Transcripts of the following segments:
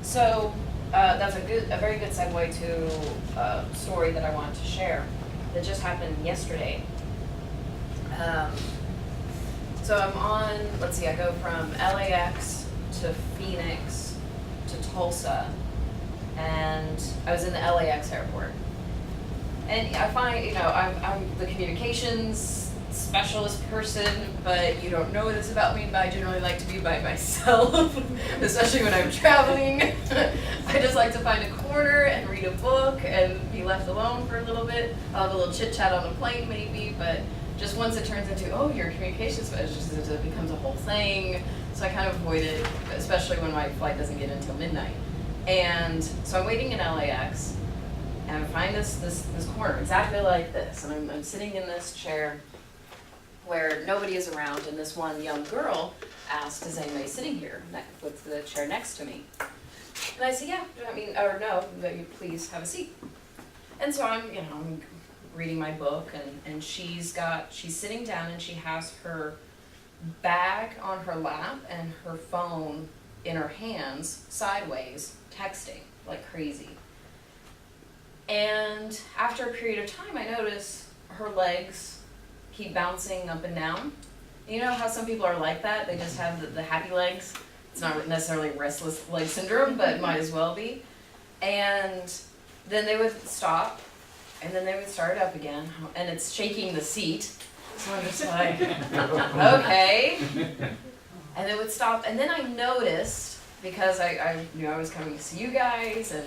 So that's a very good segue to a story that I wanted to share that just happened yesterday. Um, so I'm on, let's see, I go from LAX to Phoenix to Tulsa, and I was in the LAX airport. And I find, I'm the communications specialist person, but you don't know this about me, but I generally like to be by myself, especially when I'm traveling. I just like to find a corner and read a book and be left alone for a little bit. I'll have a little chit chat on the plane maybe, but just once it turns into, oh, you're a communications specialist, it becomes a whole thing. So I kind of avoid it, especially when my flight doesn't get in until midnight. And so I'm waiting in LAX, and I find this corner exactly like this, and I'm sitting in this chair where nobody is around, and this one young girl asked, is anybody sitting here with the chair next to me? And I said, yeah, or no, please have a seat. And so I'm reading my book, and she's sitting down, and she has her bag on her lap and her phone in her hands, sideways, texting like crazy. And after a period of time, I notice her legs keep bouncing up and down. You know how some people are like that? They just have the happy legs. It's not necessarily restless leg syndrome, but it might as well be. And then they would stop, and then they would start up again, and it's shaking the seat. So I'm just like, okay. And it would stop, and then I noticed, because I knew I was coming to see you guys, and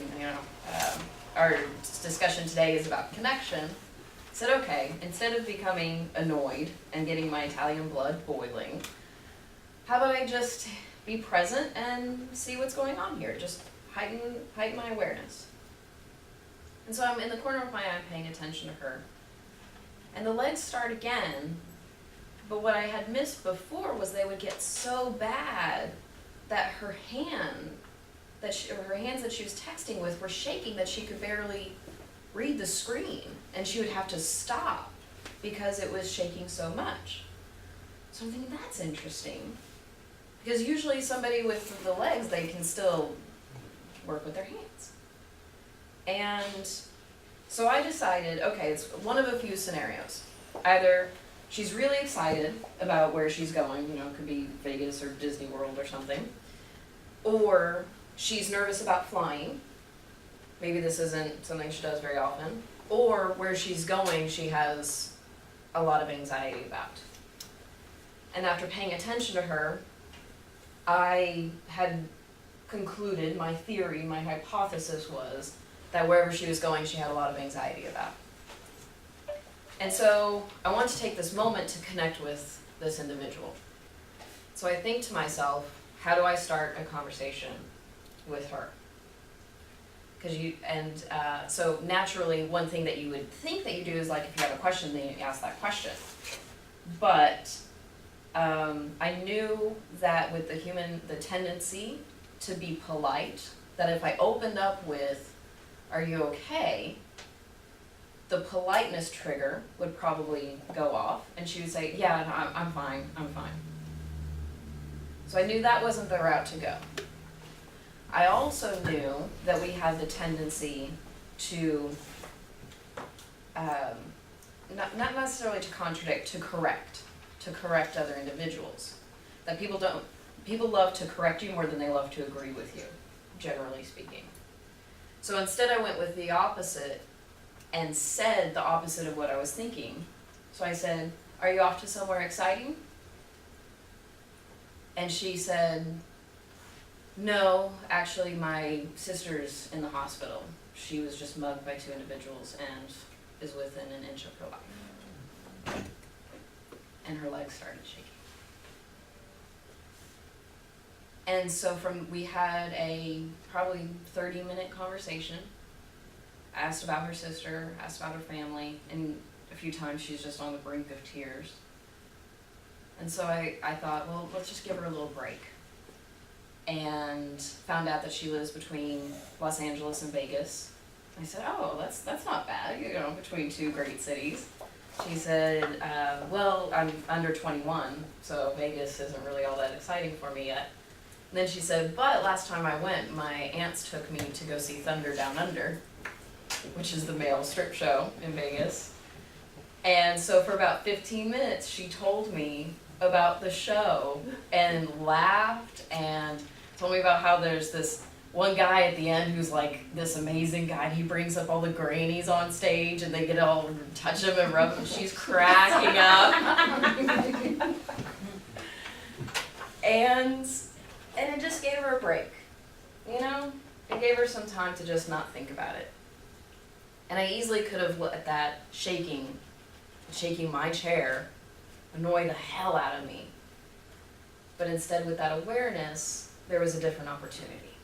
our discussion today is about connection. I said, okay, instead of becoming annoyed and getting my Italian blood boiling, how about I just be present and see what's going on here? Just heighten my awareness. And so I'm in the corner of my eye paying attention to her. And the legs start again, but what I had missed before was they would get so bad that her hands that she was texting with were shaking that she could barely read the screen, and she would have to stop because it was shaking so much. So I'm thinking, that's interesting, because usually somebody with the legs, they can still work with their hands. And so I decided, okay, it's one of a few scenarios. Either she's really excited about where she's going, it could be Vegas or Disney World or something, or she's nervous about flying. Maybe this isn't something she does very often. Or where she's going, she has a lot of anxiety about. And after paying attention to her, I had concluded, my theory, my hypothesis was that wherever she was going, she had a lot of anxiety about. And so I want to take this moment to connect with this individual. So I think to myself, how do I start a conversation with her? So naturally, one thing that you would think that you do is, like, if you have a question, then you ask that question. But I knew that with the tendency to be polite, that if I opened up with, are you okay? The politeness trigger would probably go off, and she would say, yeah, no, I'm fine. So I knew that wasn't the route to go. I also knew that we have the tendency to, not necessarily to contradict, to correct other individuals. That people love to correct you more than they love to agree with you, generally speaking. So instead I went with the opposite and said the opposite of what I was thinking. So I said, are you off to somewhere exciting? And she said, no, actually my sister's in the hospital. She was just mugged by 2 individuals and is within an inch of her life. And her legs started shaking. And so we had a probably 30-minute conversation. I asked about her sister, asked about her family, and a few times she's just on the brink of tears. And so I thought, well, let's just give her a little break. And found out that she lives between Los Angeles and Vegas. I said, oh, that's not bad, between 2 great cities. She said, well, I'm under 21, so Vegas isn't really all that exciting for me yet. And then she said, but last time I went, my aunts took me to go see Thunder Down Under, which is the male strip show in Vegas. And so for about 15 minutes, she told me about the show and laughed and told me about how there's this one guy at the end who's like this amazing guy. He brings up all the grannies on stage and they get all touch him and rub him. She's cracking up. And it just gave her a break, you know? It gave her some time to just not think about it. And I easily could have let that shaking my chair annoy the hell out of me. But instead, with that awareness, there was a different opportunity.